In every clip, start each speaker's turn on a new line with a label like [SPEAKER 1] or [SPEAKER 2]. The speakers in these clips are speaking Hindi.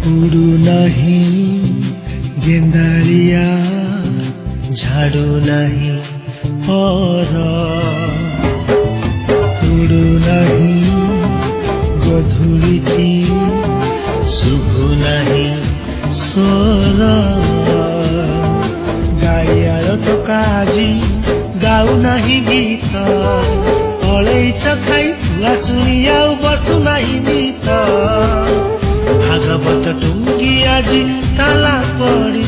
[SPEAKER 1] उडू नहीं गेंडालिया झाड़ू नहीं पर उडू नहीं गधुली की शुभु नहीं स्वर गाड़ियार तो काजी गाऊ नहीं गीत पलैछ खाई पुआ शुणी आउ बसु नहीं नीत भागवत टुंगी आज ताला पड़ी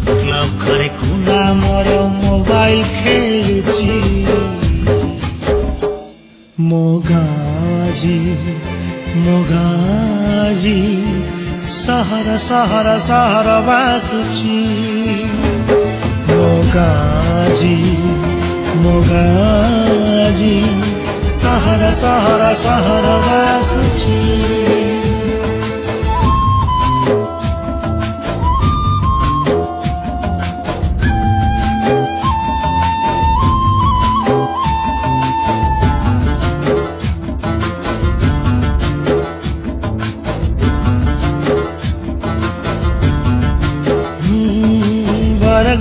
[SPEAKER 1] क्लब घरे खुला मोर मोबाइल खेलुची मोगाजी मोगाजी सहर सहर सहर बासुची मोगाजी मोगाजी सहर सहर सहर बासुची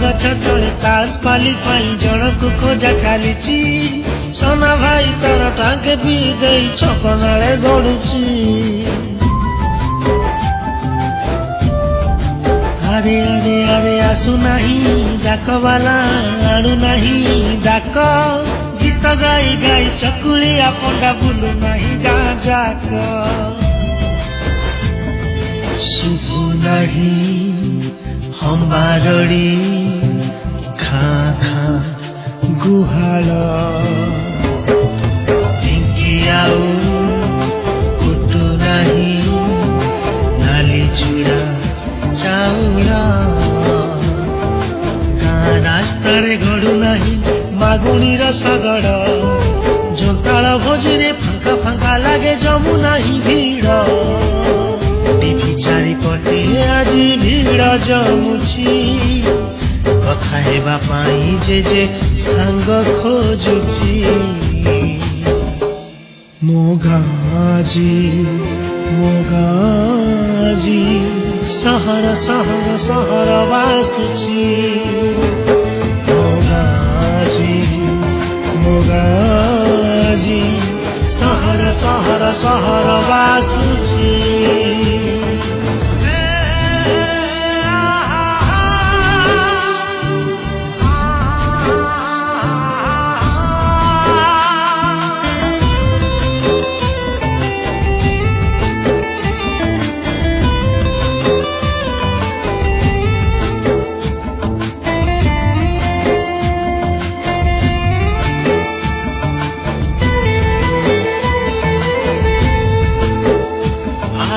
[SPEAKER 1] गछ तले तास पाली पाई जनक खोजा चली सोना भाई तर टांगे भी दे छपनाड़े गड़ुची अरे अरे अरे आसु नहीं डाक वाला आड़ू नहीं डाक गीत गाई गाई चकुलिया पंडा बुलू नहीं गाँ जाक शुभु नहीं हमारड़ी खा खा गुहाल ढिंकी आउ कुटु नहीं नाली चूड़ा चाउल गाँ रास्ता रे गड़ू नहीं मागुणी रसगड़ जोताल भोजी रे फांका फांका लागे जमू नहीं भीड़ टीवी चारिपटे आज भीड़ जमुची कथा हेबा पाई जे सांग खोजुची मोगाजी मोगाजी सहर सहर सहर बासुची मोगाजी मोगाजी सहर सहर सहर बासुची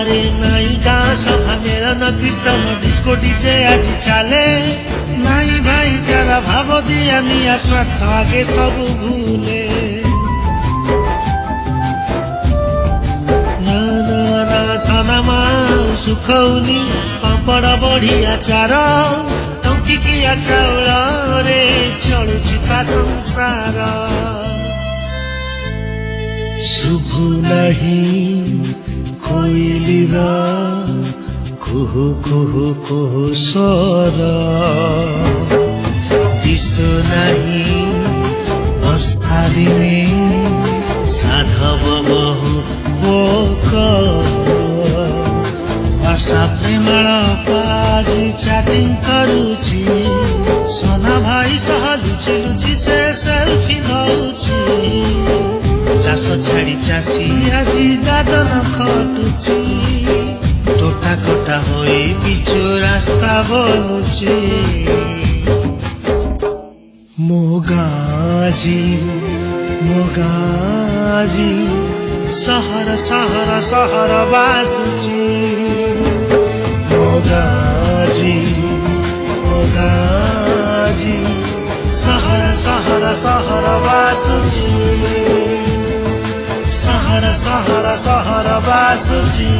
[SPEAKER 1] अरे नाई गाँ सभा मेरा न कीर्तन डिस्को डीजे आज चले नाई भाईचारा भाव दिया निया स्वार्थ आगे सब भूले ना ना ना सनमा सुखौनी पापड़ बढ़िया चार टंकिकिया चाउल रे चलुची ता संसार शुभु नहीं कोइलीर कुहु कुहु कुहु स्वर दिशो नहीं वर्षा दिने साधव बहु पोक वर्षा प्रेमळ पाजी चैटिंग करुची सोना भाई सह लुचि लुचि से सेल्फी नउची चाष छाड़ी चाषी आजी दादन खटुची टोटा कोटा होई पिचु रास्ता बनुची मोगाजी मोगाजी सहर सहर सहर बासुची मोगाजी मोगाजी सहर सहर सहर बासुची सहर सहर सहर बासुची